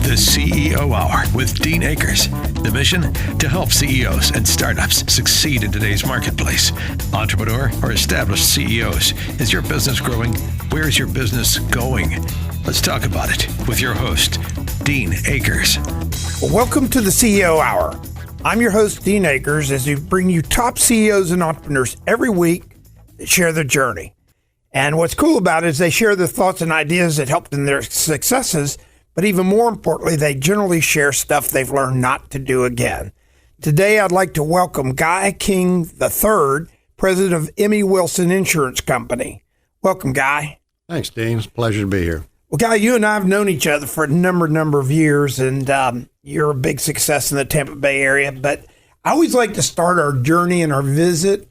The CEO Hour with Dean Akers. The mission? To help CEOs and startups succeed in today's marketplace. Entrepreneur or established CEOs, is your business growing? Where is your business going? Let's talk about it with your host, Dean Akers. Well, welcome to the CEO Hour. I'm your host, Dean Akers, as we bring you top CEOs and entrepreneurs every week that share their journey. And what's cool about it is they share their thoughts and ideas that helped in their successes, but even more importantly, they generally share stuff they've learned not to do again. Today, I'd like to welcome Guy King III, president of M.E.Wilson Insurance Company. Welcome, Guy. Thanks, Dean. It's a pleasure to be here. Well, Guy, you and I have known each other for a number of years, and you're a big success in the Tampa Bay area. But I always like to start our journey and our visit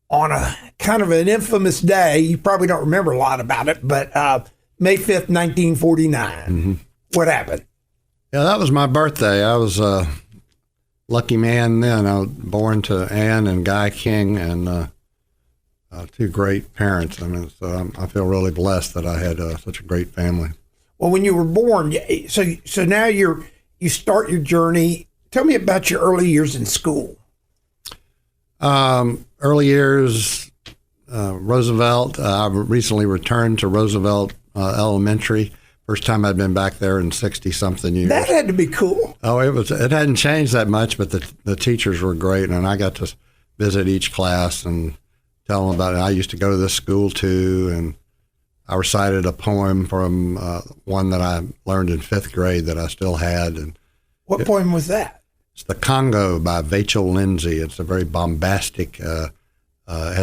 on a kind of an infamous day. You probably don't remember a lot about it, but May 5th, 1949. Mm-hmm. What happened? Yeah, that was my birthday. I was a lucky man then. I was born to Ann and Guy King, and two great parents. I mean, so I feel really blessed that I had such a great family. Well, when you were born, so now you start your journey. Tell me about your early years in school. Early years, Roosevelt. I recently returned to Roosevelt Elementary. First time I'd been back there in 60-something years. That had to be cool. Oh, it hadn't changed that much, but the teachers were great, and I got to visit each class and tell them about it. I used to go to this school too, and I recited a poem from one that I learned in 5th grade that I still had. And what poem was that? It's The Congo by Vachel Lindsay. It's a very bombastic, has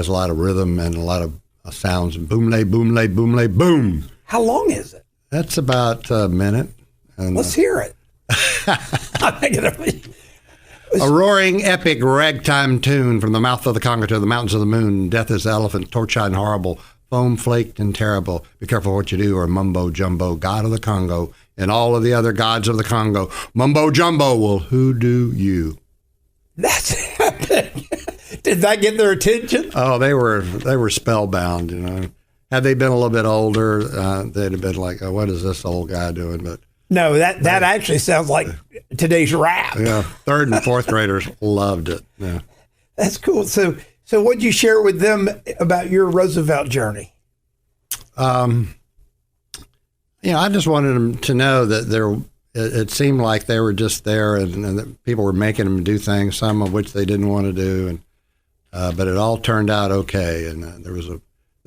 a lot of rhythm and a lot of sounds. Boom-lay, boom-lay, boom-lay, boom. How long is it? That's about a minute. And, let's hear it. A roaring, epic ragtime tune from the mouth of the Congo to the mountains of the moon. Death is the elephant, torch-eyed and horrible, foam-flaked and terrible. Be careful what you do, or mumbo-jumbo, god of the Congo, and all of the other gods of the Congo. Mumbo-jumbo will hoodoo you. That's epic. Did that get their attention? Oh, they were spellbound, you know. Had they been a little bit older, they'd have been like, oh, what is this old guy doing? But no, that actually sounds like today's rap. Yeah, 3rd and 4th graders loved it. Yeah, that's cool. So what'd you share with them about your Roosevelt journey? I just wanted them to know that it seemed like they were just there, and that people were making them do things, some of which they didn't want to do, and but it all turned out okay, and there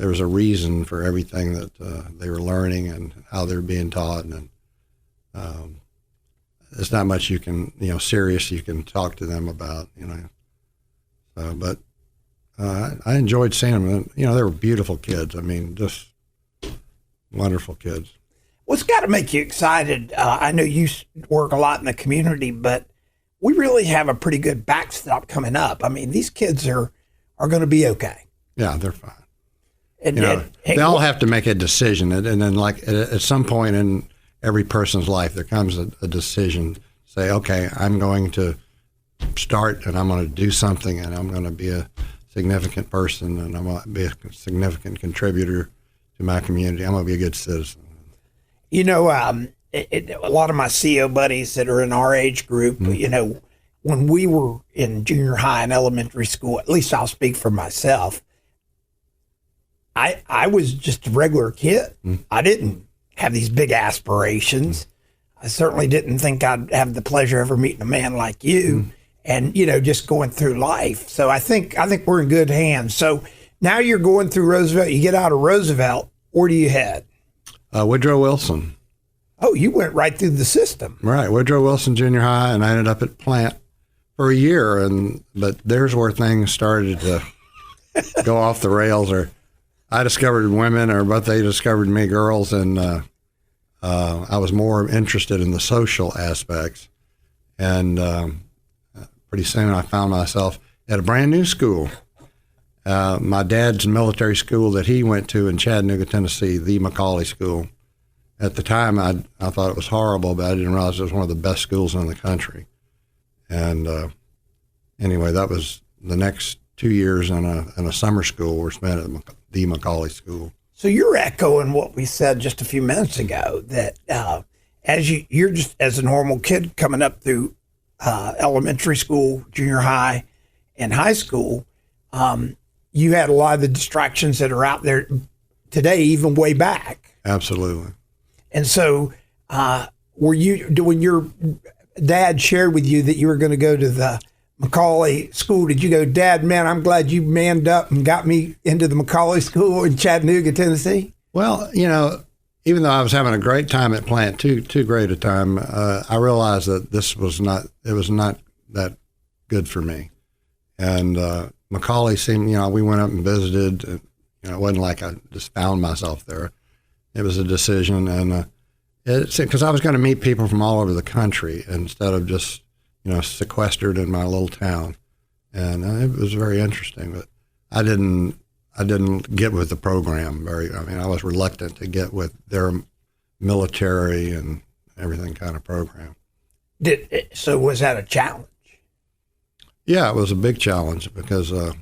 was a reason for everything that they were learning and how they were being taught, and there's not much you can, serious you can talk to them about, but I enjoyed seeing them. They were beautiful kids. I mean, just wonderful kids. Well, it's got to make you excited. I know you work a lot in the community, but we really have a pretty good backstop coming up. I mean, these kids are going to be okay. Yeah, they're fine. They all have to make a decision, and then like at some point in every person's life, there comes a decision. Say, okay, I'm going to start, and I'm going to do something, and I'm going to be a significant person, and I'm going to be a significant contributor to my community. I'm going to be a good citizen. A lot of my CEO buddies that are in our age group, mm-hmm. When we were in junior high and elementary school, at least I'll speak for myself, I was just a regular kid. Mm. I didn't have these big aspirations. I certainly didn't think I'd have the pleasure of ever meeting a man like you and, just going through life. So I think we're in good hands. So now you're going through Roosevelt. You get out of Roosevelt. Where do you head? Woodrow Wilson. Oh, you went right through the system. Right. Woodrow Wilson Junior High, and I ended up at Plant for a year. But there's where things started to go off the rails, or I discovered women, but they discovered me, girls, and I was more interested in the social aspects. And pretty soon I found myself at a brand new school. My dad's military school that he went to in Chattanooga, Tennessee, the Macaulay School. At the time, I thought it was horrible, but I didn't realize it was one of the best schools in the country. And anyway, that was the next 2 years in a summer school were spent at the Macaulay School. So you're echoing what we said just a few minutes ago, that as you're just as a normal kid coming up through elementary school, junior high, and high school, you had a lot of the distractions that are out there today, even way back. Absolutely. And so, when your dad shared with you that you were going to go to the Macaulay School, did you go, Dad, man, I'm glad you manned up and got me into the Macaulay School in Chattanooga, Tennessee? Well, even though I was having a great time at Plant, too great a time, I realized that it was not that good for me. And Macaulay seemed, we went up and visited. And, it wasn't like I just found myself there. It was a decision, and because I was going to meet people from all over the country instead of just, sequestered in my little town. And it was very interesting, but I didn't get with the program I was reluctant to get with their military and everything kind of program. So was that a challenge? Yeah, it was a big challenge because I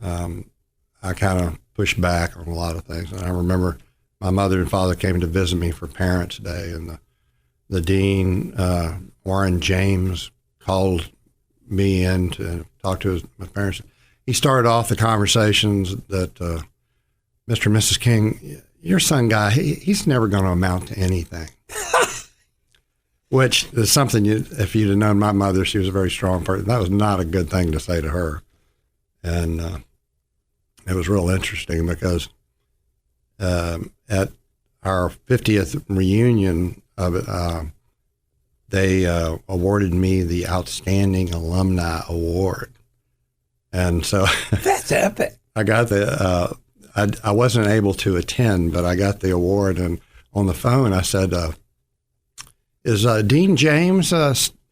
kind of pushed back on a lot of things. And I remember my mother and father came to visit me for Parents' Day, and the dean, Warren James, called me in to talk to my parents. He started off the conversations that, Mr. and Mrs. King, your son guy, he's never going to amount to anything. Which is something, if you'd have known my mother, she was a very strong person. That was not a good thing to say to her. And it was real interesting because at our 50th reunion of it, they awarded me the Outstanding Alumni Award. And so that's epic. I got I wasn't able to attend, but I got the award. And on the phone, I said, is Dean James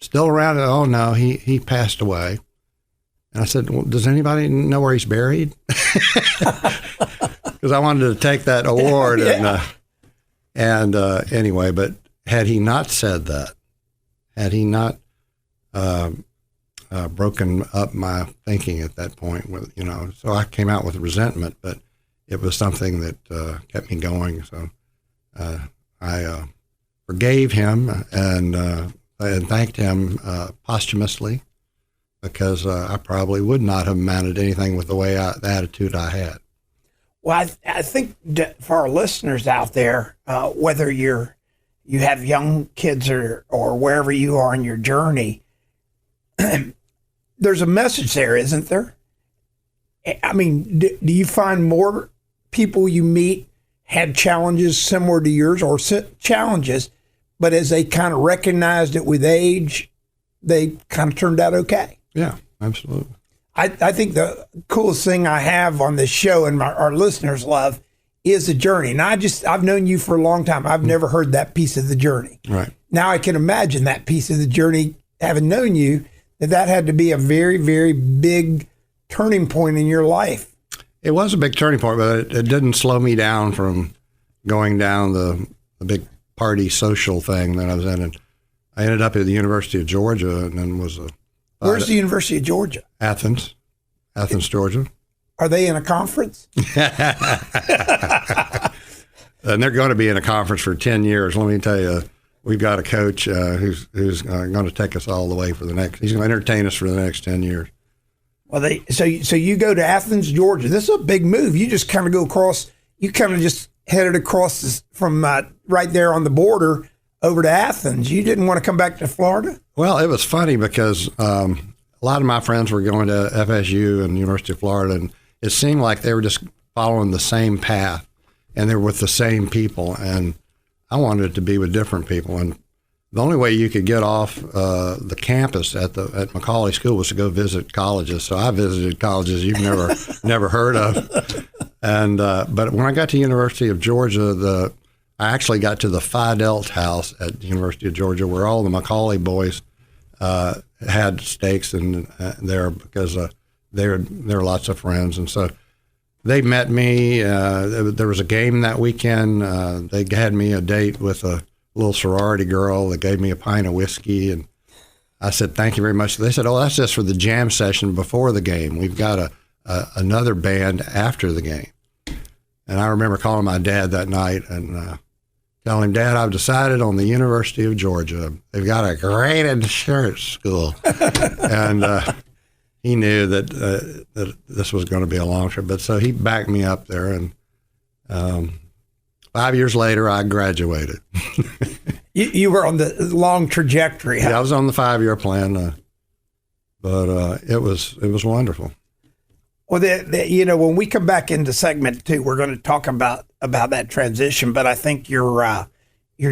still around? Oh, no, he passed away. And I said, well, does anybody know where he's buried? Because I wanted to take that award. Yeah. And anyway, but had he not said that, had he not broken up my thinking at that point, so I came out with resentment, but it was something that kept me going. So I forgave him and thanked him posthumously, because I probably would not have amounted to anything with the attitude I had. Well, I think that for our listeners out there, whether you have young kids or wherever you are in your journey, there's a message there, isn't there? I mean, do you find more people you meet had challenges similar to yours, or challenges, but as they kind of recognized it with age, they kind of turned out okay? Yeah, absolutely. I think the coolest thing I have on this show, and our listeners love, is the journey. And I've known you for a long time. I've never heard that piece of the journey. Right. Now I can imagine that piece of the journey, having known you, that had to be a very, very big turning point in your life. It was a big turning point, but it didn't slow me down from going down the big party social thing that I was in. And I ended up at the University of Georgia, and then was Where's the University of Georgia? Athens, Georgia. Are they in a conference? And they're going to be in a conference for 10 years. Let me tell you, we've got a coach who's going to take us all the way he's going to entertain us for the next 10 years. Well, so you go to Athens, Georgia. This is a big move. You just kind of go across, you kind of just headed across from right there on the border over to Athens. You didn't want to come back to Florida? Well, it was funny because a lot of my friends were going to FSU and University of Florida, and it seemed like they were just following the same path, and they were with the same people, and I wanted to be with different people. And the only way you could get off the campus at Macaulay School was to go visit colleges. So I visited colleges you've never heard of. And but when I got to University of Georgia, I actually got to the Phi Delta house at the University of Georgia, where all the Macaulay boys had stakes in there, because there were lots of friends, and so they met me. There was a game that weekend. They had me a date with a little sorority girl that gave me a pint of whiskey, and I said, thank you very much. They said, oh, that's just for the jam session before the game. We've got another band after the game. And I remember calling my dad that night and tell him, Dad, I've decided on the University of Georgia. They've got a great insurance school. And he knew that this was going to be a long trip. But so he backed me up there. And 5 years later, I graduated. You were on the long trajectory. Huh? Yeah, I was on the 5-year plan. But it was wonderful. Well, when we come back into segment 2, we're going to talk about that transition. But I think your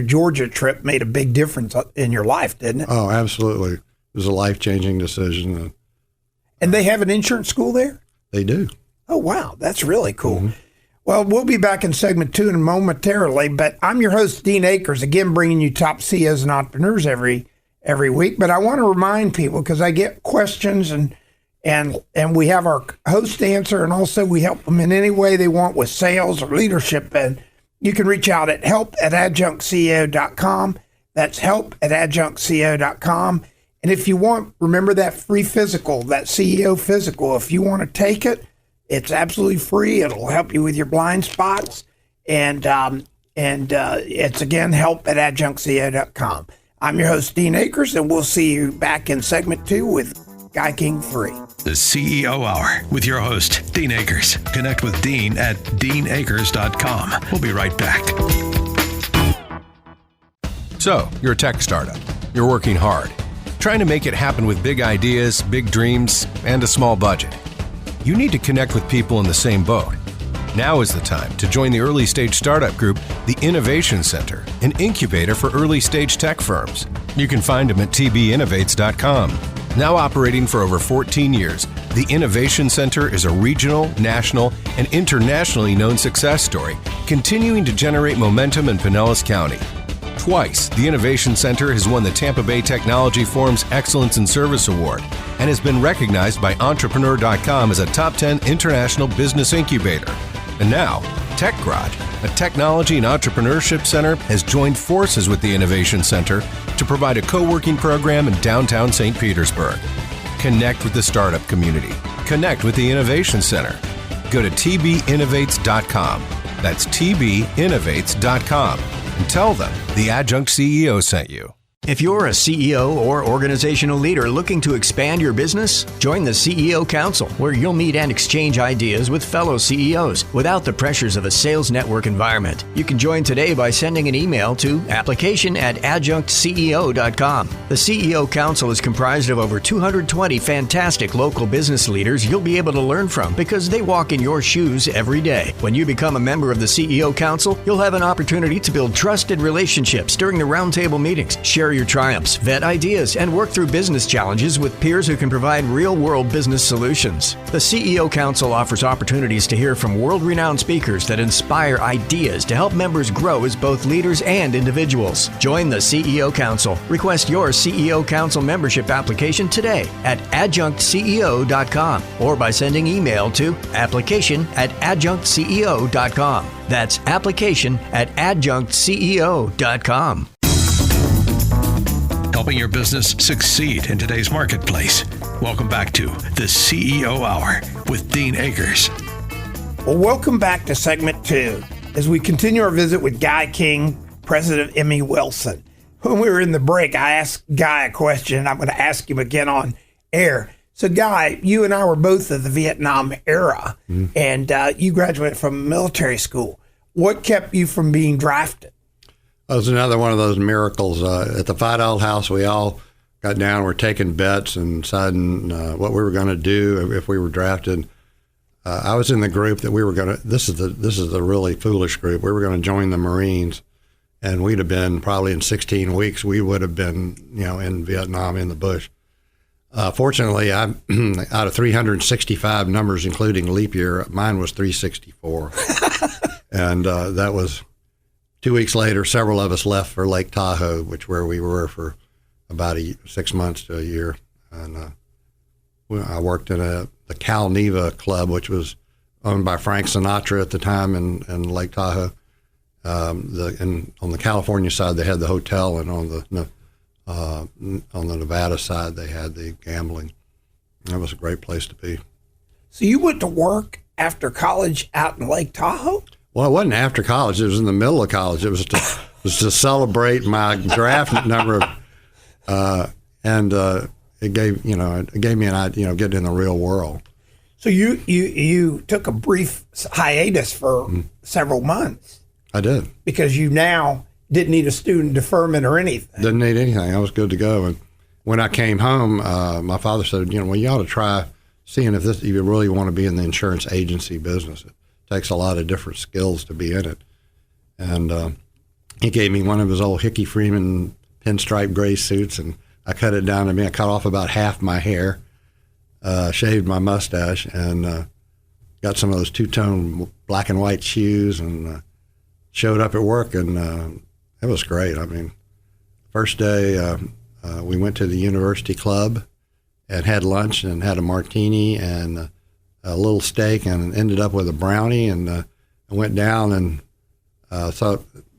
Georgia trip made a big difference in your life, didn't it? Oh, absolutely. It was a life-changing decision. And they have an insurance school there? They do. Oh, wow. That's really cool. Well, we'll be back in segment 2 momentarily. But I'm your host, Dean Akers, again, bringing you top CEOs and entrepreneurs every week. But I want to remind people, because I get questions and we have our host answer, and also we help them in any way they want with sales or leadership. And you can reach out at help@adjunctceo.com. That's help@adjunctceo.com. And if you want, remember that free physical, that CEO physical. If you want to take it, it's absolutely free. It'll help you with your blind spots. And it's, again, help@adjunctceo.com. I'm your host, Dean Akers, and we'll see you back in segment 2 with Guy King 3. The CEO Hour with your host, Dean Akers. Connect with Dean at deanakers.com. We'll be right back. So, you're a tech startup. You're working hard, trying to make it happen with big ideas, big dreams, and a small budget. You need to connect with people in the same boat. Now is the time to join the early stage startup group, the Innovation Center, an incubator for early stage tech firms. You can find them at tbinnovates.com. Now operating for over 14 years, the Innovation Center is a regional, national, and internationally known success story, continuing to generate momentum in Pinellas County. Twice, the Innovation Center has won the Tampa Bay Technology Forum's Excellence in Service Award and has been recognized by Entrepreneur.com as a top 10 international business incubator. And now, Tech Garage, a technology and entrepreneurship center, has joined forces with the Innovation Center to provide a co-working program in downtown St. Petersburg. Connect with the startup community. Connect with the Innovation Center. Go to tbinnovates.com. That's tbinnovates.com. And tell them the Adjunct CEO sent you. If you're a CEO or organizational leader looking to expand your business, join the CEO Council, where you'll meet and exchange ideas with fellow CEOs without the pressures of a sales network environment. You can join today by sending an email to application@adjunctceo.com. The CEO Council is comprised of over 220 fantastic local business leaders you'll be able to learn from because they walk in your shoes every day. When you become a member of the CEO Council, you'll have an opportunity to build trusted relationships during the roundtable meetings, share your triumphs, vet ideas, and work through business challenges with peers who can provide real-world business solutions. The CEO Council offers opportunities to hear from world-renowned speakers that inspire ideas to help members grow as both leaders and individuals. Join the CEO Council. Request your CEO Council membership application today at adjunctceo.com or by sending email to application@adjunctceo.com. That's application@adjunctceo.com. Helping your business succeed in today's marketplace. Welcome back to the CEO Hour with Dean Akers. Well, welcome back to segment 2 as we continue our visit with Guy King, president of M.E.Wilson. When we were in the break, I asked Guy a question, and I'm going to ask him again on air. So, Guy, you and I were both of the Vietnam era, and you graduated from military school. What kept you from being drafted? It was another one of those miracles. At the $5 house, we all got down, we're taking bets and deciding what we were going to do if we were drafted. I was in the group that we were going to, this is the really foolish group. We were going to join the Marines, and we'd have been probably in 16 weeks, we would have been, in Vietnam in the bush. Fortunately, out of 365 numbers, including leap year, mine was 364. And that was 2 weeks later, several of us left for Lake Tahoe, where we were for about 6 months to a year. And I worked in the Cal Neva Club, which was owned by Frank Sinatra at the time in Lake Tahoe. And on the California side, they had the hotel, and on the Nevada side, they had the gambling. That was a great place to be. So you went to work after college out in Lake Tahoe? Well, it wasn't after college. It was in the middle of college. It was to was to celebrate my draft number, and it gave me an idea, getting in the real world. So you took a brief hiatus for several months. I did. Because you now didn't need a student deferment or anything. Didn't need anything. I was good to go. And when I came home, my father said, you ought to try seeing if you really want to be in the insurance agency business. It takes a lot of different skills to be in it. And he gave me one of his old Hickey Freeman pinstripe gray suits, and I cut it down to me. I cut off about half my hair, shaved my mustache, and got some of those two-tone black and white shoes, and showed up at work, and it was great. I mean, first day we went to the university club and had lunch and had a martini and a little steak, and ended up with a brownie, and I went down and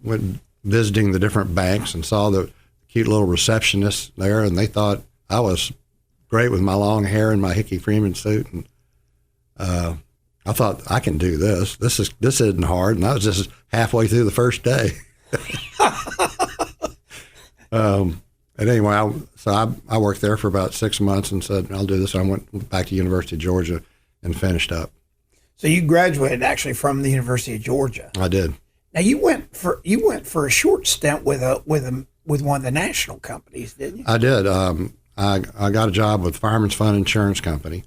went visiting the different banks and saw the cute little receptionists there, and they thought I was great with my long hair and my Hickey Freeman suit, and I thought, I can do this. This isn't hard, and I was just halfway through the first day. And anyway, I worked there for about 6 months and said, I'll do this. And I went back to University of Georgia and finished up. So you graduated actually from the University of Georgia. I did. Now you went for a short stint with one of the national companies, didn't you? I did. I got a job with Fireman's Fund Insurance Company.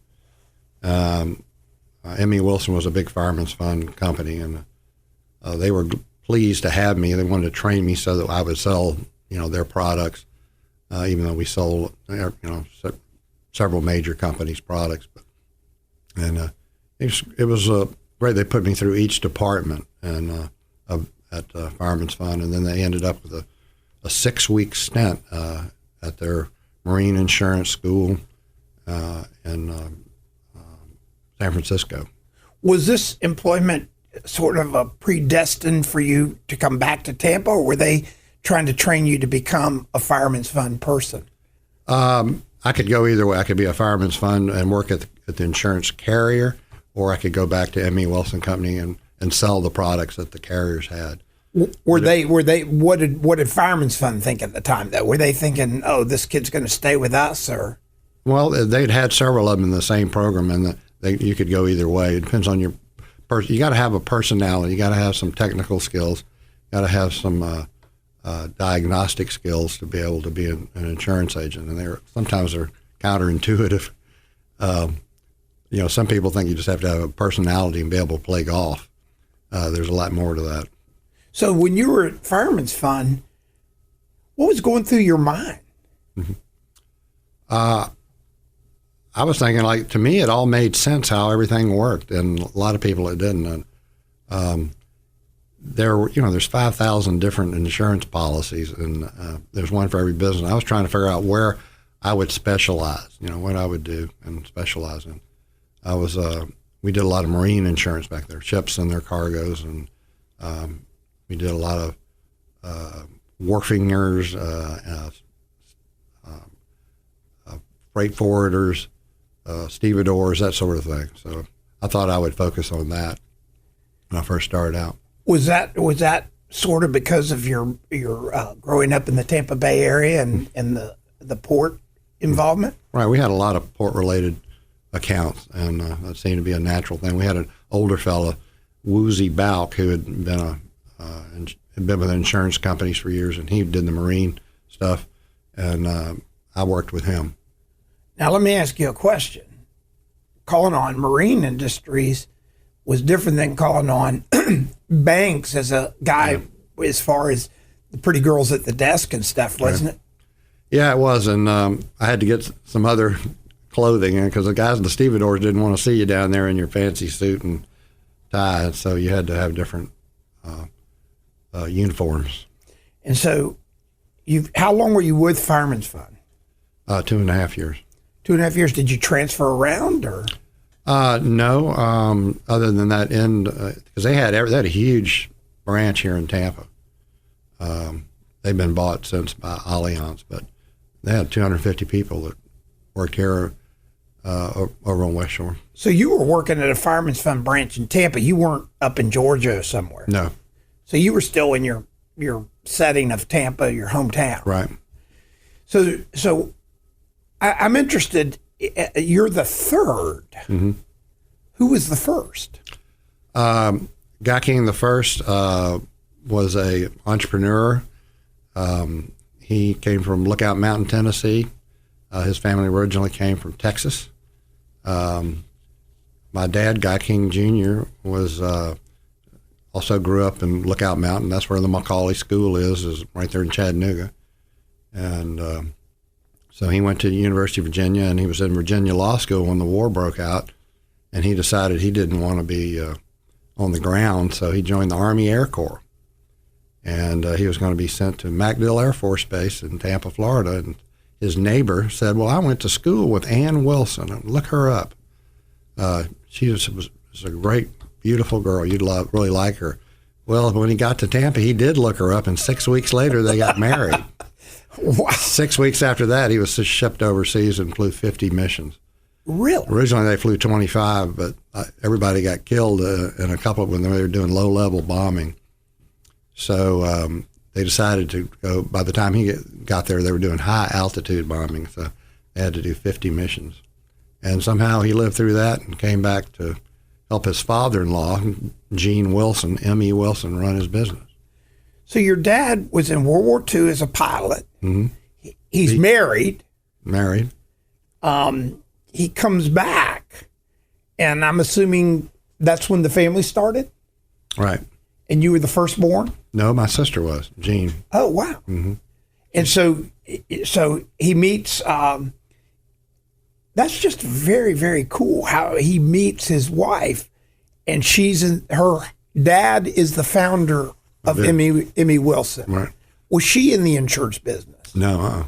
M.E.Wilson was a big Fireman's Fund company, and they were pleased to have me. They wanted to train me so that I would sell, their products, even though we sold, several major companies' products. And it was great. They put me through each department and at Fireman's Fund, and then they ended up with a 6-week stint at their marine insurance school in San Francisco. Was this employment sort of predestined for you to come back to Tampa, or were they trying to train you to become a Fireman's Fund person? I could go either way. I could be a Fireman's Fund and work at the insurance carrier, or I could go back to M.E.Wilson Company and sell the products that the carriers had. What did Fireman's Fund think at the time, though? Were they thinking, oh, this kid's going to stay with us, or? Well, they'd had several of them in the same program, and you could go either way. It depends on your person. You got to have a personality. You got to have some technical skills. You got to have some diagnostic skills to be able to be an insurance agent. And sometimes they're counterintuitive. Some people think you just have to have a personality and be able to play golf. There's a lot more to that. So when you were at Fireman's Fund, what was going through your mind? I was thinking, to me, it all made sense how everything worked, and a lot of people it didn't. There's 5,000 different insurance policies, and there's one for every business. I was trying to figure out where I would specialize, what I would do and specialize in. We did a lot of marine insurance back there, ships and their cargoes, and we did a lot of wharfingers, freight forwarders, stevedores, that sort of thing. So I thought I would focus on that when I first started out. Was that sort of because of your growing up in the Tampa Bay area and the port involvement? Right. We had a lot of port-related accounts, and that seemed to be a natural thing. We had an older fella, Woozy Balk, who had been with insurance companies for years, and he did the marine stuff, and I worked with him. Now, let me ask you a question. Calling on marine industries was different than calling on banks as a guy, as far as the pretty girls at the desk and stuff, wasn't it? Yeah, it was, and I had to get some other clothing in because the guys in the stevedores didn't want to see you down there in your fancy suit and tie, so you had to have different uniforms. And so, how long were you with Fireman's Fund? 2.5 years. 2.5 years. Did you transfer around, or? No. Other than that end, because they had a huge branch here in Tampa. They've been bought since by Allianz, but they had 250 people that worked here over on West Shore. So you were working at a Fireman's Fund branch in Tampa. You weren't up in Georgia somewhere. No. So you were still in your setting of Tampa, your hometown. Right. So I'm interested. You're the third. Mm-hmm. Who was the first? Guy King the first was a entrepreneur. He came from Lookout Mountain, Tennessee. His family originally came from Texas. My dad, Guy King Jr., was also grew up in Lookout Mountain. That's where the Macaulay School is right there in Chattanooga. And so he went to the University of Virginia, and he was in Virginia Law School when the war broke out. And he decided he didn't want to be on the ground, so he joined the Army Air Corps. And he was going to be sent to MacDill Air Force Base in Tampa, Florida. And his neighbor said, well, I went to school with M.E.Wilson. Look her up. She was a great, beautiful girl. You'd really like her. Well, when he got to Tampa, he did look her up, and 6 weeks later, they got married. Wow. 6 weeks after that, he was shipped overseas and flew 50 missions. Really? Originally, they flew 25, but everybody got killed in a couple of when they were doing low-level bombing. So they decided to go. By the time he got there, they were doing high-altitude bombing, so they had to do 50 missions. And somehow he lived through that and came back to help his father-in-law, Gene Wilson, M.E.Wilson, run his business. So your dad was in World War II as a pilot. Mm-hmm. He's married. Married. He comes back, and I'm assuming that's when the family started? Right. And you were the firstborn? No, my sister was, Jean. Oh, wow. Mm-hmm. And so he meets, that's just very, very cool how he meets his wife, and her dad is the founder of M.E.Wilson. Right. Was she in the insurance business? No.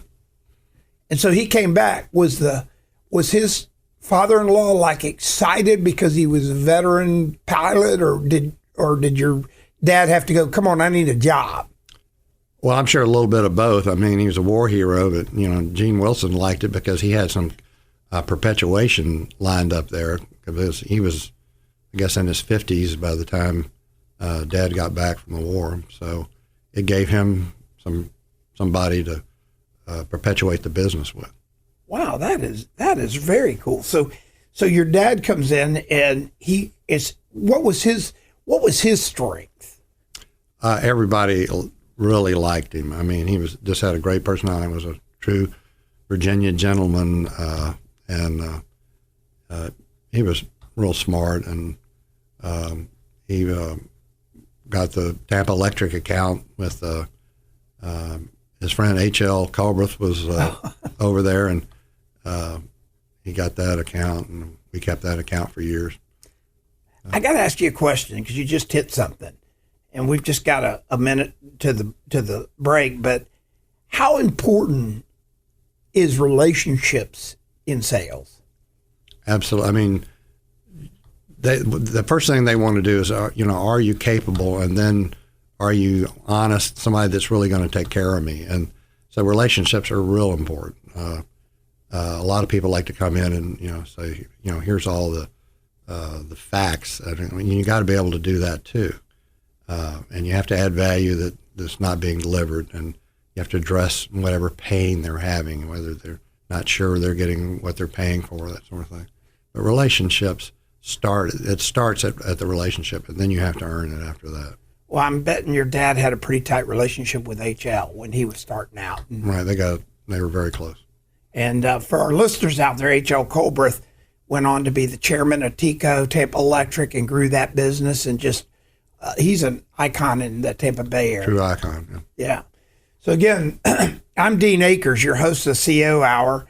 And so he came back. Was his father-in-law like excited because he was a veteran pilot, or did your dad have to go, come on, I need a job? Well, I'm sure a little bit of both. I mean, he was a war hero, but, Gene Wilson liked it because he had some perpetuation lined up there. Because he was, I guess, in his 50s by the time Dad got back from the war. So it gave him somebody to perpetuate the business with. Wow, that is very cool. So your dad comes in, and what was his strength? Everybody really liked him. I mean, he just had a great personality. He was a true Virginia gentleman, and he was real smart. And he got the Tampa Electric account with his friend H.L. Culbreth was over there, and he got that account, and we kept that account for years. I got to ask you a question because you just hit something, and we've just got a minute to the break. But how important is relationships in sales? Absolutely. I mean, the first thing they want to do is, are you capable, and then are you honest? Somebody that's really going to take care of me, and so relationships are real important. A lot of people like to come in and say, here's all the facts. You got to be able to do that too, and you have to add value that's not being delivered, and you have to address whatever pain they're having, whether they're not sure they're getting what they're paying for, that sort of thing. But relationships starts at the relationship, and then you have to earn it after that. Well, I'm betting your dad had a pretty tight relationship with HL when he was starting out. Right, they were very close. And for our listeners out there, H.L. Culbreth went on to be the chairman of TECO, Tampa Electric, and grew that business. And just he's an icon in the Tampa Bay area. True icon, yeah. So again, I'm Dean Akers, your host of CEO Hour.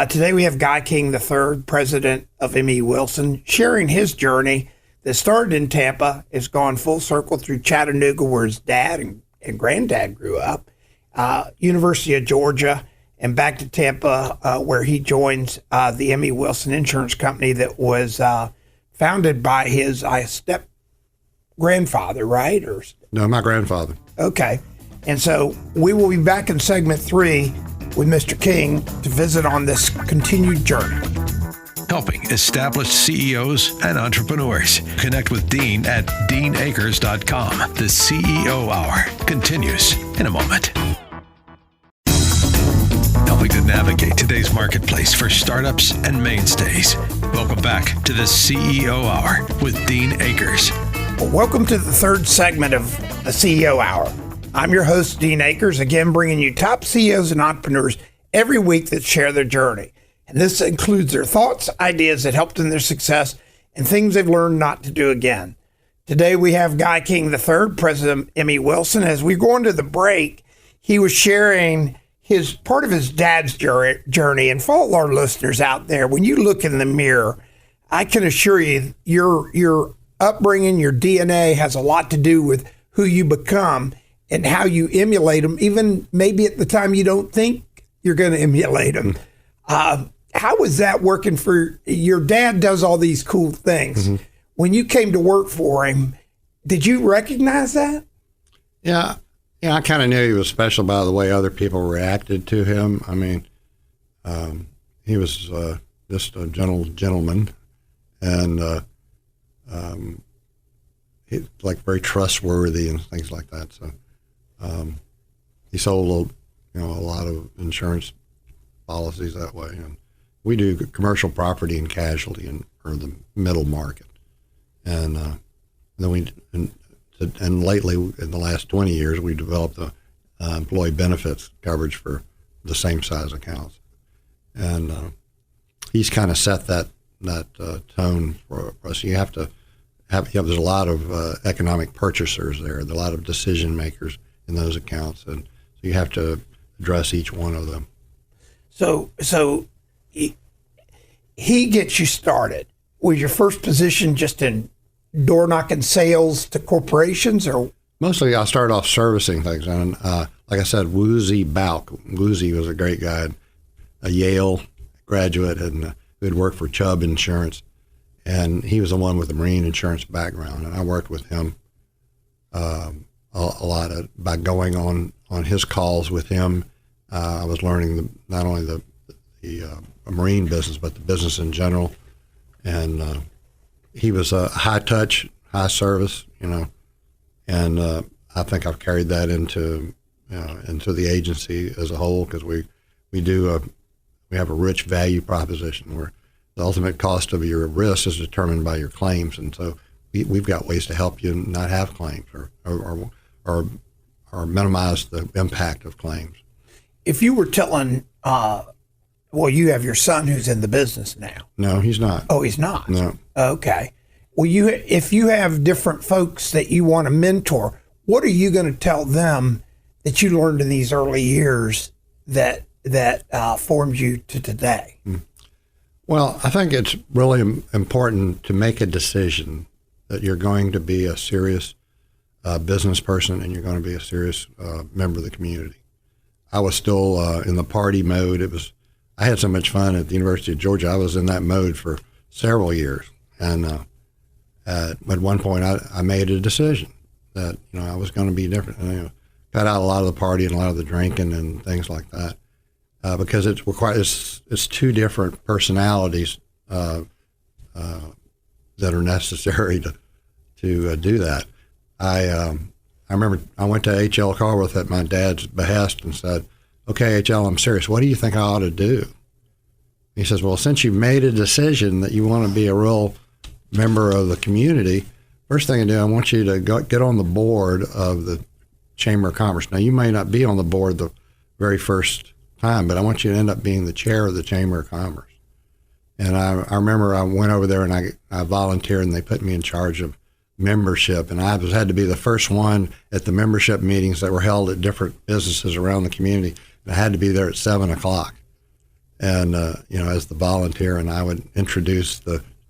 Today we have Guy King III, president of M.E.Wilson, sharing his journey that started in Tampa, has gone full circle through Chattanooga, where his dad and granddad grew up, University of Georgia, and back to Tampa, where he joins the M.E.Wilson Insurance Company that was founded by his step-grandfather, right? No, my grandfather. Okay. And so we will be back in segment 3 with Mr. King to visit on this continued journey. helping established CEOs and entrepreneurs. Connect with Dean at deanakers.com. The CEO Hour continues in a moment. Helping to navigate today's marketplace for startups and mainstays. Welcome back to the CEO Hour with Dean Akers. Well, welcome to the third segment of the CEO Hour. I'm your host, Dean Akers, again bringing you top CEOs and entrepreneurs every week that share their journey. And this includes their thoughts, ideas that helped in their success, and things they've learned not to do again. Today we have Guy King III, President M.E.Wilson. As we go into the break, he was sharing his part of his dad's journey. And for all our listeners out there, when you look in the mirror, I can assure you your upbringing, your DNA has a lot to do with who you become and how you emulate them, even maybe at the time you don't think you're going to emulate them. How was that working for your dad? Does all these cool things. Mm-hmm. When you came to work for him, did you recognize that? Yeah, I kind of knew he was special by the way other people reacted to him. I mean, he was just a gentleman, and he like very trustworthy and things like that. So he sold a lot of insurance policies that way, and we do commercial property and casualty or the middle market, and then and lately in the last 20 years we developed the employee benefits coverage for the same size accounts, and he's kind of set that tone for us. You have to there's a lot of economic purchasers there, a lot of decision makers in those accounts, and so you have to address each one of them. So he gets you started. Was your first position just in door knocking sales to corporations, or? Mostly I started off servicing things. And like I said, Woozy Bauk. Woozy was a great guy, a Yale graduate, and who had worked for Chubb Insurance. And he was the one with the marine insurance background. And I worked with him a lot by going on his calls with him. I was learning not only the marine business, but the business in general. And he was a high touch, high service, and I think I've carried that into the agency as a whole, because we have a rich value proposition where the ultimate cost of your risk is determined by your claims, and so we've got ways to help you not have claims or minimize the impact of claims. If you were telling, you have your son who's in the business now. No, he's not. Oh, he's not? No. Okay. Well, if you have different folks that you want to mentor, what are you going to tell them that you learned in these early years that formed you to today? Well, I think it's really important to make a decision that you're going to be a serious business person and you're going to be a serious member of the community. I was still in the party mode. I had so much fun at the University of Georgia. I was in that mode for several years, and at one point I made a decision that I was going to be different. And, cut out a lot of the party and a lot of the drinking and things like that, because it's two different personalities that are necessary to do that. I remember I went to H.L. Carworth at my dad's behest and said, "Okay, H.L., I'm serious. What do you think I ought to do?" He says, "Well, since you made a decision that you want to be a real member of the community, first thing to do, I want you to get on the board of the Chamber of Commerce. Now, you may not be on the board the very first time, but I want you to end up being the chair of the Chamber of Commerce." And I remember I went over there and I volunteered, and they put me in charge of membership, and I had to be the first one at the membership meetings that were held at different businesses around the community. And I had to be there at 7:00, and as the volunteer, and I would introduce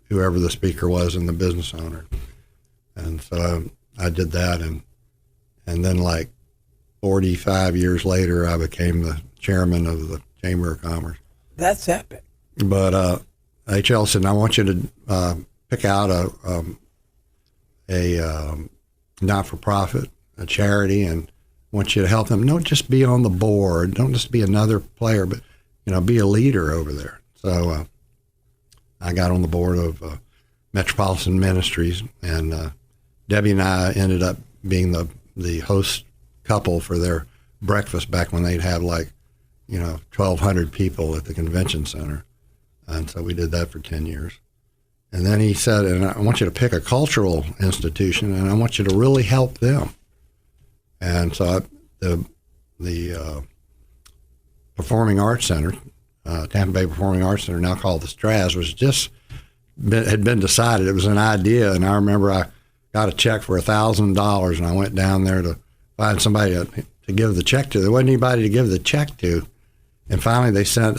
whoever the speaker was and the business owner, and so I did that, and then like 45 years later, I became the chairman of the Chamber of Commerce. That's epic. But H.L. said, "I want you to pick out a not-for-profit, a charity, and want you to help them. Don't just be on the board. Don't just be another player, but be a leader over there." So I got on the board of Metropolitan Ministries, and Debbie and I ended up being the host couple for their breakfast back when they'd have 1,200 people at the convention center. And so we did that for 10 years. And then he said, and I want you to pick a cultural institution, and I want you to really help them. And so the Performing Arts Center, Tampa Bay Performing Arts Center, now called the Straz, had been decided. It was an idea, and I remember I got a check for $1,000, and I went down there to find somebody to give the check to. There wasn't anybody to give the check to, and finally they sent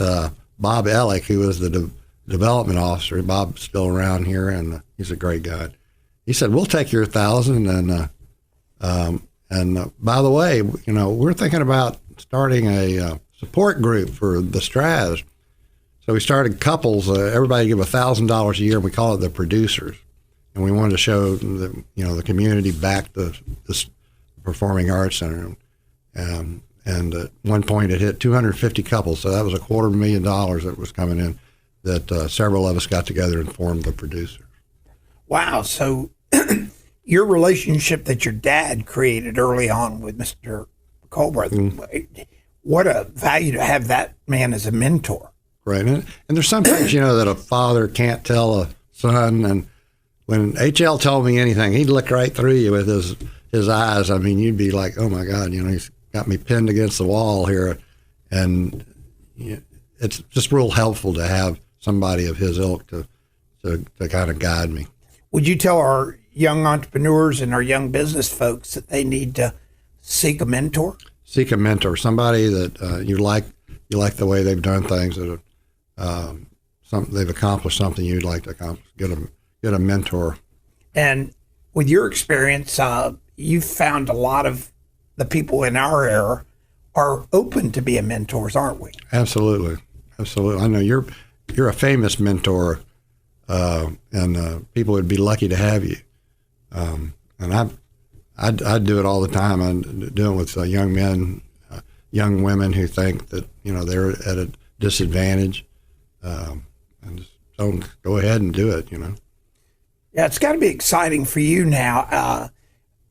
Bob Ellick, who was the development officer. Bob's still around here, and he's a great guy. He said, "We'll take your $1,000, and by the way, we're thinking about starting a support group for the Straz." So we started couples. Everybody give $1,000 a year, and we call it the producers. And we wanted to show the community back the Performing Arts Center. And at one point it hit 250 couples, so that was $250,000 that was coming in. That several of us got together and formed the producers. Wow! So your relationship that your dad created early on with Mr. Colbert, what a value to have that man as a mentor. Right, and there's some things that a father can't tell a son. And when H.L. told me anything, he'd look right through you with his eyes. I mean, you'd be like, "Oh my God, he's got me pinned against the wall here," and it's just real helpful to have somebody of his ilk to kind of guide me. Would you tell our young entrepreneurs and our young business folks that they need to seek a mentor? Seek a mentor, somebody that you like the way they've done things, that they've accomplished something you'd like to accomplish. Get a mentor. And with your experience, you've found a lot of the people in our era are open to being mentors, aren't we? Absolutely. I know you're a famous mentor, and people would be lucky to have you. And I do it all the time. I do it with young men, young women who think that they're at a disadvantage, and just don't go ahead and do it. Yeah, it's got to be exciting for you now.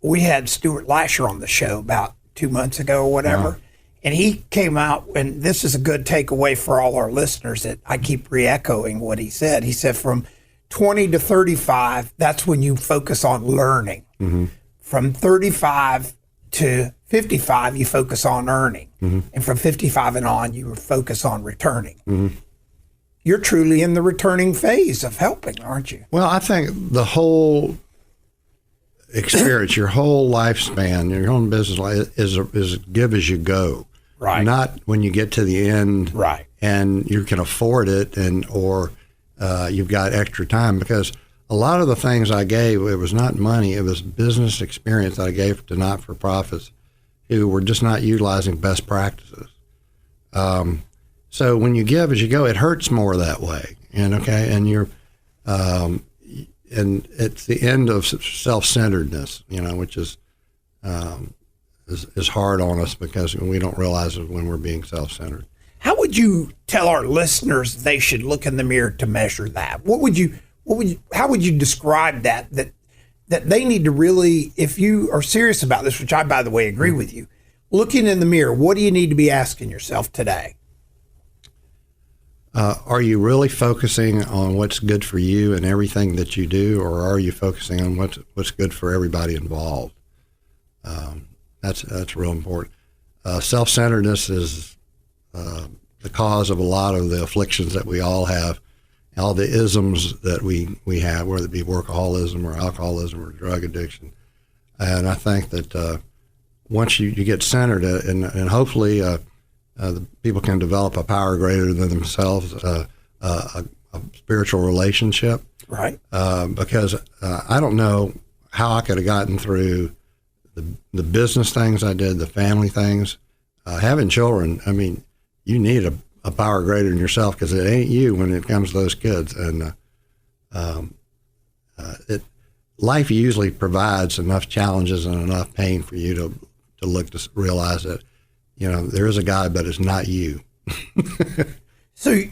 We had Stuart Lasher on the show about 2 months ago or whatever. And he came out, and this is a good takeaway for all our listeners that I keep re-echoing what he said. He said from 20 to 35, that's when you focus on learning. Mm-hmm. From 35 to 55, you focus on earning. Mm-hmm. And from 55 and on, you focus on returning. Mm-hmm. You're truly in the returning phase of helping, aren't you? Well, I think the whole experience, your whole lifespan, your own business life is give as you go. Right. Not when you get to the end, right, and you can afford it, or you've got extra time. Because a lot of the things I gave, it was not money, it was business experience that I gave to not-for-profits who were just not utilizing best practices. So when you give as you go, it hurts more that way. And you're and it's the end of self-centeredness, which is hard on us because we don't realize it when we're being self-centered. How would you tell our listeners they should look in the mirror to measure that? How would you describe that they need to really, if you are serious about this, which I, by the way, agree with you, looking in the mirror, what do you need to be asking yourself today? Are you really focusing on what's good for you and everything that you do, or are you focusing on what's good for everybody involved? That's real important. Self-centeredness is the cause of a lot of the afflictions that we all have, all the isms that we have, whether it be workaholism or alcoholism or drug addiction. And I think that once you get centered, and hopefully the people can develop a power greater than themselves, a spiritual relationship. Right. Because I don't know how I could have gotten through the business things I did, the family things, having children. I mean, you need a power greater than yourself, because it ain't you when it comes to those kids. And life usually provides enough challenges and enough pain for you to look to realize that, there is a God, but it's not you. So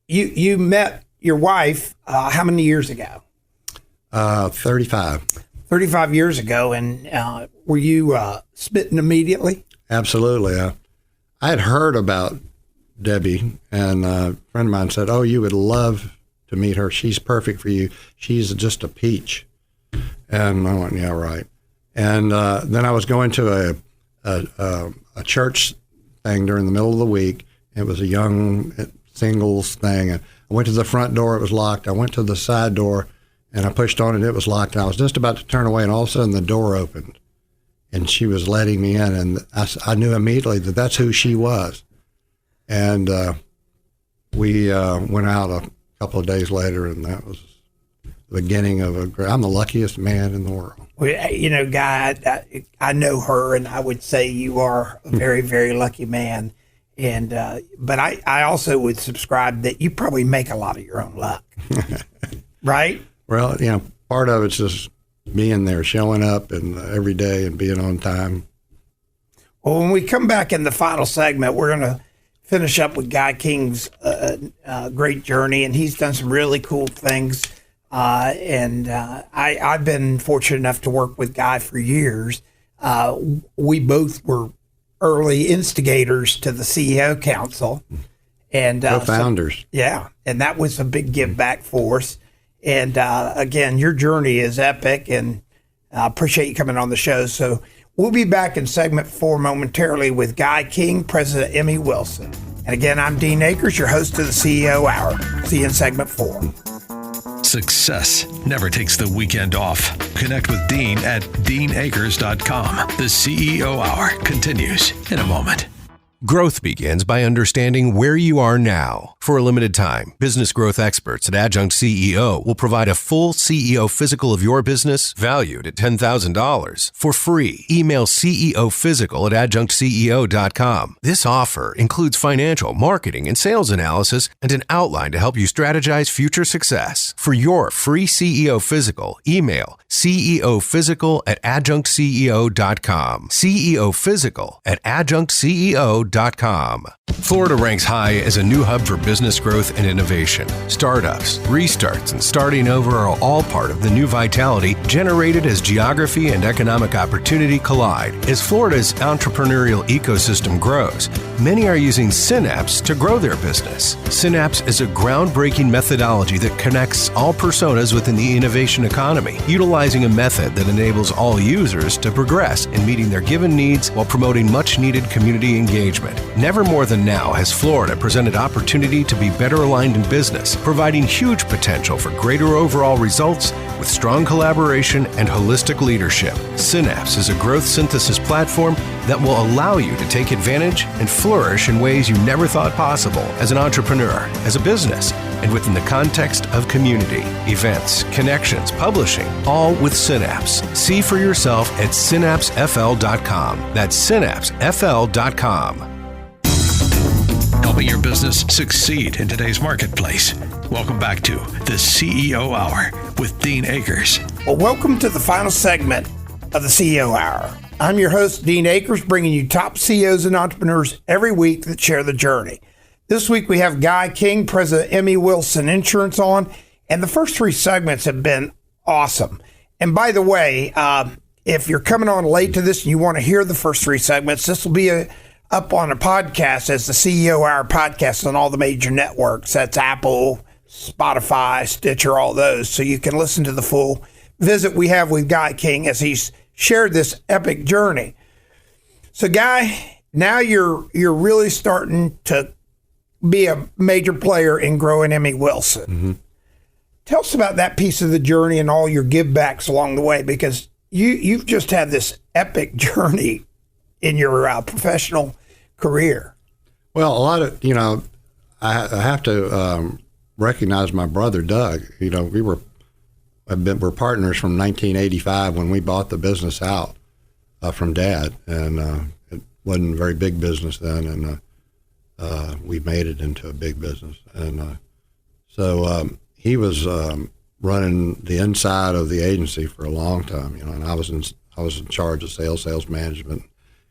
you met your wife how many years ago? 35. 35 years ago, and were you smitten immediately? Absolutely. I had heard about Debbie, and a friend of mine said, "Oh, you would love to meet her. She's perfect for you. She's just a peach." And I went, "Yeah, right." And then I was going to a church thing during the middle of the week. It was a young singles thing, and I went to the front door. It was locked. I went to the side door, and I pushed on it. It was locked. And I was just about to turn away, and all of a sudden the door opened, and she was letting me in, and I knew immediately that that's who she was. And we went out a couple of days later, and that was the beginning of I'm the luckiest man in the world. Well, you know, Guy, I know her, and I would say you are a very, very lucky man. And but I also would subscribe that you probably make a lot of your own luck, right? Well, you know, part of it's just being there, showing up, and every day, and being on time. Well, when we come back in the final segment, we're going to finish up with Guy King's great journey, and he's done some really cool things. I've been fortunate enough to work with Guy for years. We both were early instigators to the CEO Council, and co-founders. And that was a big give back for us. And again, your journey is epic, and I appreciate you coming on the show. So we'll be back in segment 4 momentarily with Guy King, President M.E.Wilson. And again, I'm Dean Akers, your host of the CEO Hour. See you in segment 4. Success never takes the weekend off. Connect with Dean at deanakers.com. The CEO Hour continues in a moment. Growth begins by understanding where you are now. For a limited time, business growth experts at Adjunct CEO will provide a full CEO physical of your business valued at $10,000 for free. Email ceophysical@adjunctceo.com. This offer includes financial, marketing, and sales analysis and an outline to help you strategize future success. For your free CEO physical, email ceophysical@adjunctceo.com. ceophysical@adjunctceo.com. Florida ranks high as a new hub for business growth and innovation. Startups, restarts, and starting over are all part of the new vitality generated as geography and economic opportunity collide. As Florida's entrepreneurial ecosystem grows, many are using Synapse to grow their business. Synapse is a groundbreaking methodology that connects all personas within the innovation economy, utilizing a method that enables all users to progress in meeting their given needs while promoting much-needed community engagement. Never more than now has Florida presented opportunity to be better aligned in business, providing huge potential for greater overall results with strong collaboration and holistic leadership. Synapse is a growth synthesis platform that will allow you to take advantage and flourish in ways you never thought possible as an entrepreneur, as a business, and within the context of community, events, connections, publishing, all with Synapse. See for yourself at synapsefl.com. That's synapsefl.com. Helping your business succeed in today's marketplace. Welcome back to the CEO Hour with Dean Akers. Well, welcome to the final segment of the CEO Hour. I'm your host, Dean Akers, bringing you top CEOs and entrepreneurs every week that share the journey. This week we have Guy King, President M.E.Wilson Insurance on, and the first 3 segments have been awesome. And by the way, if you're coming on late to this and you want to hear the first 3 segments, this will be up on a podcast as the CEO Hour podcast on all the major networks. That's Apple, Spotify, Stitcher, all those. So you can listen to the full visit we have with Guy King as he's shared this epic journey. So Guy, now you're really starting to be a major player in growing M.E.Wilson. Mm-hmm. Tell us about that piece of the journey and all your give backs along the way, because you've just had this epic journey in your professional career. Well, a lot of, I have to recognize my brother, Doug. We're partners from 1985 when we bought the business out from Dad, and it wasn't a very big business then, and we made it into a big business. And so he was running the inside of the agency for a long time, and I was in charge of sales management,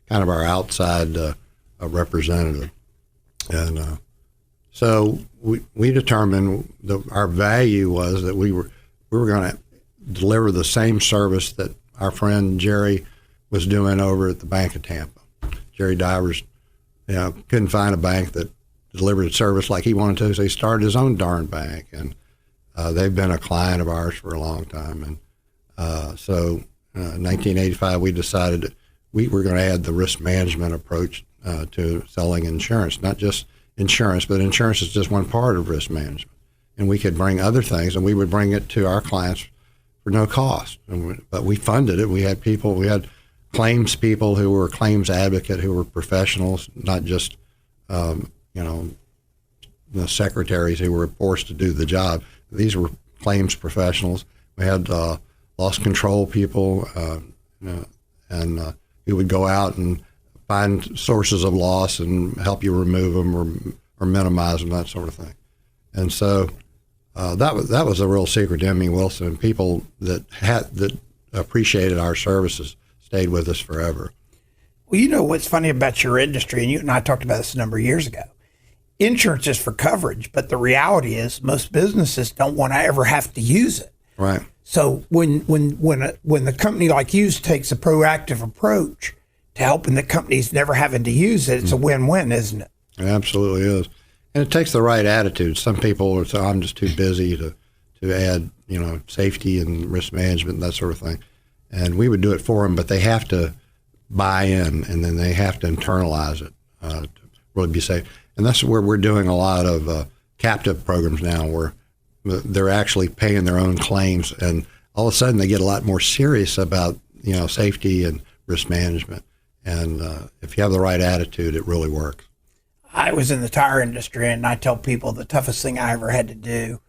kind of our outside representative. And So we determined that our value was that we were going to deliver the same service that our friend Jerry was doing over at the Bank of Tampa. Jerry Divers, couldn't find a bank that delivered a service like he wanted to, so he started his own darn bank, and they've been a client of ours for a long time. And so in 1985, we decided that we were going to add the risk management approach to selling insurance, not just insurance, but insurance is just one part of risk management. And we could bring other things, and we would bring it to our clients for no cost. But we funded it. We had claims people who were claims advocate, who were professionals, not just, the secretaries who were forced to do the job. These were claims professionals. We had loss control people, and who would go out and find sources of loss and help you remove them or minimize them, that sort of thing. And so that was a real secret to M.E.Wilson. And people that appreciated our services stayed with us forever. Well, you know what's funny about your industry, and you and I talked about this a number of years ago. Insurance is for coverage, but the reality is most businesses don't want to ever have to use it. Right. So when the company like you takes a proactive approach to helping the companies never having to use it, it's a win-win, isn't it? It absolutely is. And it takes the right attitude. Some people will say, I'm just too busy to add, safety and risk management and that sort of thing. And we would do it for them, but they have to buy in, and then they have to internalize it to really be safe. And that's where we're doing a lot of captive programs now, where they're actually paying their own claims, and all of a sudden they get a lot more serious about safety and risk management. And if you have the right attitude, it really works. I was in the tire industry, and I tell people the toughest thing I ever had to do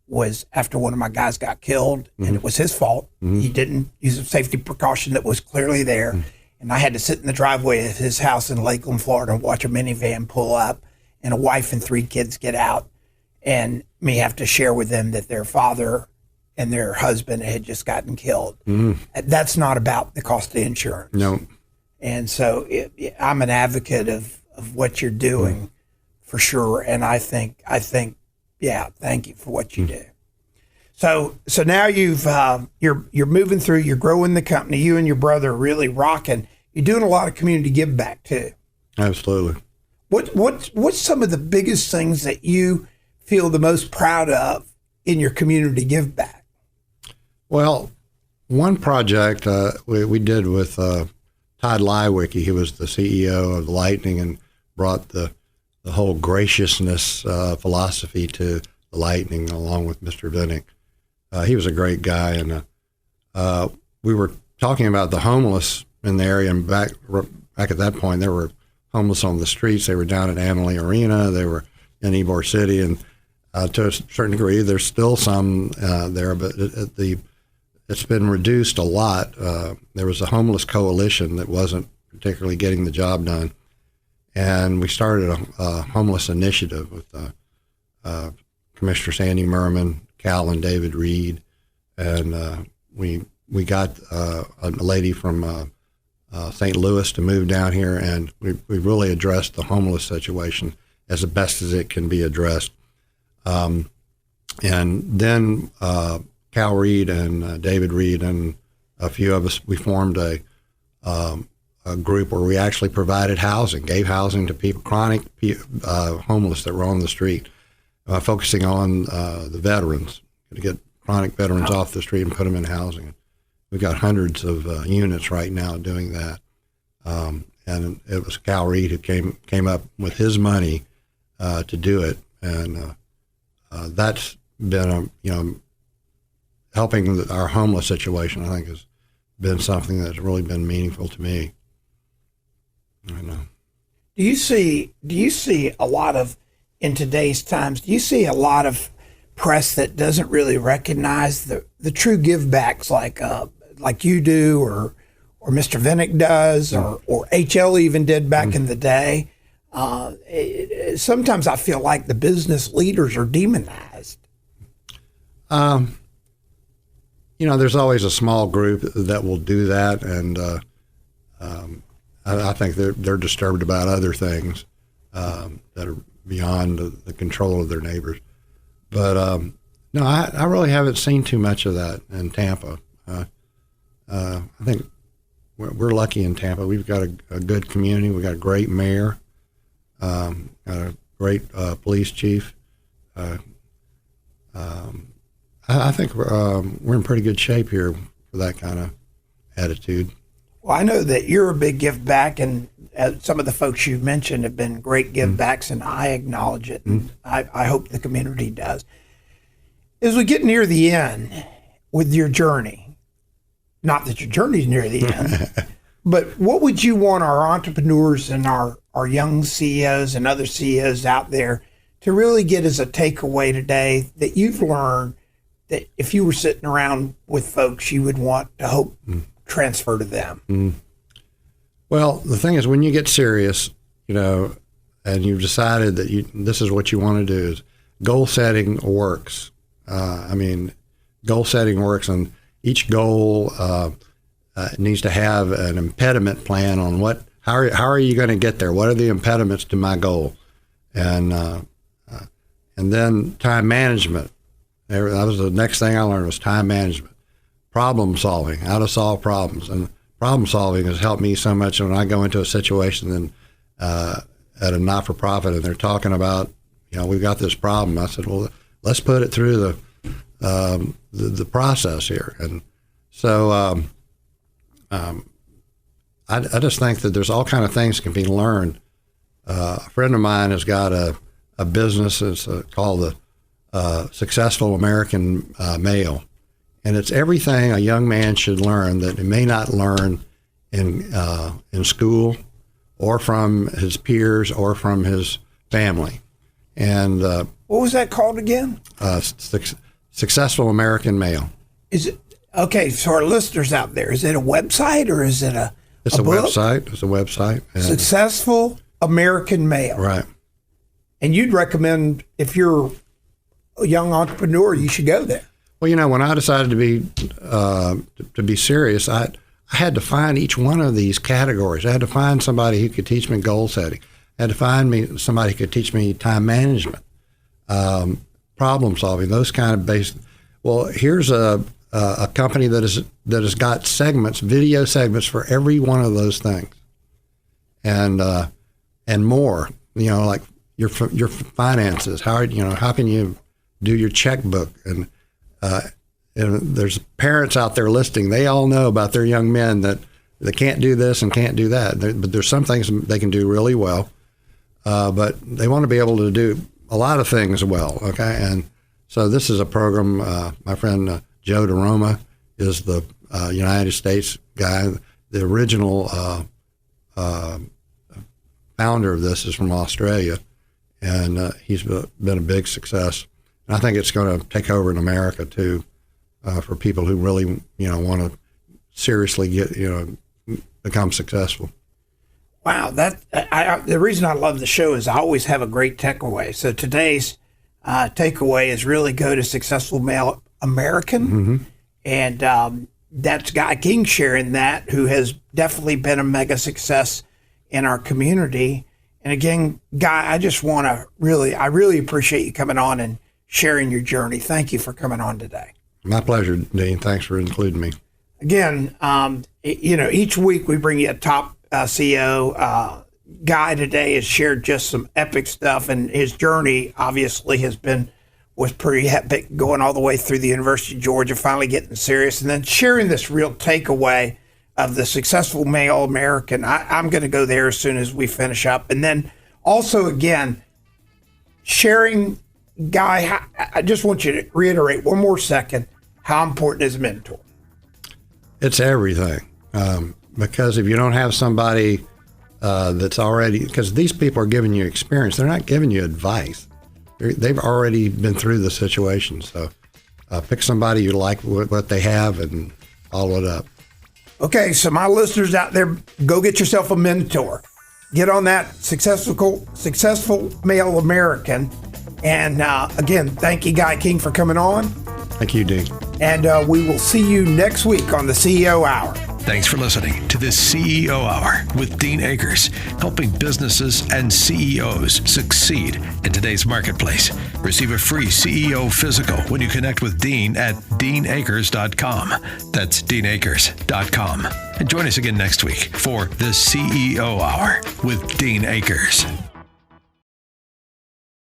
was after one of my guys got killed, and it was his fault. He didn't use a safety precaution that was clearly there. And I had to sit in the driveway of his house in Lakeland, Florida, and watch a minivan pull up and a wife and 3 kids get out, and me have to share with them that their father and their husband had just gotten killed. That's not about the cost of insurance. No. And so I'm an advocate of what you're doing for sure. And I think, yeah, thank you for what you do. So now you're moving through, you're growing the company. You and your brother are really rocking. You're doing a lot of community give back too. Absolutely. What's some of the biggest things that you feel the most proud of in your community give back? Well, one project we did with Todd Leiweke. He was the CEO of the Lightning and brought the whole graciousness philosophy to the Lightning, along with Mr. Vinnick. He was a great guy, and we were talking about the homeless in the area. And back at that point, there were homeless on the streets. They were down at Amalie Arena. They were in Ybor City, and to a certain degree, there's still some there, but it's been reduced a lot. There was a homeless coalition that wasn't particularly getting the job done, and we started a homeless initiative with Commissioner Sandy Merman, Cal and David Reed, and we got a lady from St. Louis to move down here, and we really addressed the homeless situation as best as it can be addressed. And then Cal Reed and David Reed and a few of us, we formed a group where we actually provided housing, gave housing to people, chronic homeless that were on the street, focusing on the veterans, to get chronic veterans off the street and put them in housing. We've got hundreds of units right now doing that. And it was Cal Reed who came up with his money to do it. And that's been, helping our homeless situation, I think, has been something that's really been meaningful to me. I know. Do you see a lot of, in today's times, do you see a lot of press that doesn't really recognize the true give backs like you do, or Mr. Vinnick does, or HL even did back in the day? Sometimes I feel like the business leaders are demonized. There's always a small group that will do that, and I think they're disturbed about other things that are beyond the control of their neighbors. But no, I really haven't seen too much of that in Tampa. I think we're lucky in Tampa. We've got a good community. We've got a great mayor, got a great police chief. I think we're in pretty good shape here for that kind of attitude. Well, I know that you're a big give back, and some of the folks you've mentioned have been great give backs, and I acknowledge it. And I hope the community does. As we get near the end with your journey, not that your journey's near the end, but what would you want our entrepreneurs and our young CEOs and other CEOs out there to really get as a takeaway today that you've learned that if you were sitting around with folks, you would want to hope transfer to them? Well, the thing is, when you get serious, and you've decided that this is what you want to do, is goal setting works. Goal setting works, and each goal needs to have an impediment plan on how are you going to get there? What are the impediments to my goal? And then time management. That was the next thing I learned, was time management. Problem solving, how to solve problems. And problem solving has helped me so much when I go into a situation at a not-for-profit and they're talking about, we've got this problem. I said, well, let's put it through the process here. And so I just think that there's all kind of things can be learned. A friend of mine has got a business. It's called the Successful American Male. And it's everything a young man should learn that he may not learn in school or from his peers or from his family. And what was that called again? Successful American Male. Is it okay? So our listeners out there, is it a website or is it a It's a book? website. It's a website. Successful American Male. Right. And you'd recommend, if you're a young entrepreneur, you should go there. Well, when I decided to be serious, I had to find each one of these categories. I had to find somebody who could teach me goal setting. I had to find somebody who could teach me time management, problem solving, those kind of basic. Well, here's a company that has got segments, video segments for every one of those things, and more. Like your finances. How can you do your checkbook? And there's parents out there listening. They all know about their young men that they can't do this and can't do that. But there's some things they can do really well, but they want to be able to do a lot of things well. Okay, and so this is a program. My friend Joe DeRoma is the United States guy. The original founder of this is from Australia, and he's been a big success. And I think it's going to take over in America too, for people who really want to seriously become successful. Wow, the reason I love the show is I always have a great takeaway. So today's takeaway is really go to Successful Male American, and that's Guy King sharing that, who has definitely been a mega success in our community. And again, Guy, I just want to I really appreciate you coming on and sharing your journey. Thank you for coming on today. My pleasure, Dean. Thanks for including me. Again, each week we bring you a top CEO. Guy today has shared just some epic stuff, and his journey obviously was pretty epic, going all the way through the University of Georgia, finally getting serious, and then sharing this real takeaway of the Successful Male American. I'm going to go there as soon as we finish up. And then also, again, sharing, Guy, I just want you to reiterate one more second how important is a mentor. It's everything. Because if you don't have somebody that's already, because these people are giving you experience, they're not giving you advice. They've already been through the situation. So pick somebody you like what they have and follow it up. Okay, so my listeners out there, go get yourself a mentor. Get on that Successful Male American. And again, thank you, Guy King, for coming on. Thank you, Dean. And we will see you next week on the CEO Hour. Thanks for listening to this CEO Hour with Dean Akers, helping businesses and CEOs succeed in today's marketplace. Receive a free CEO physical when you connect with Dean at deanakers.com. That's deanakers.com. And join us again next week for the CEO Hour with Dean Akers.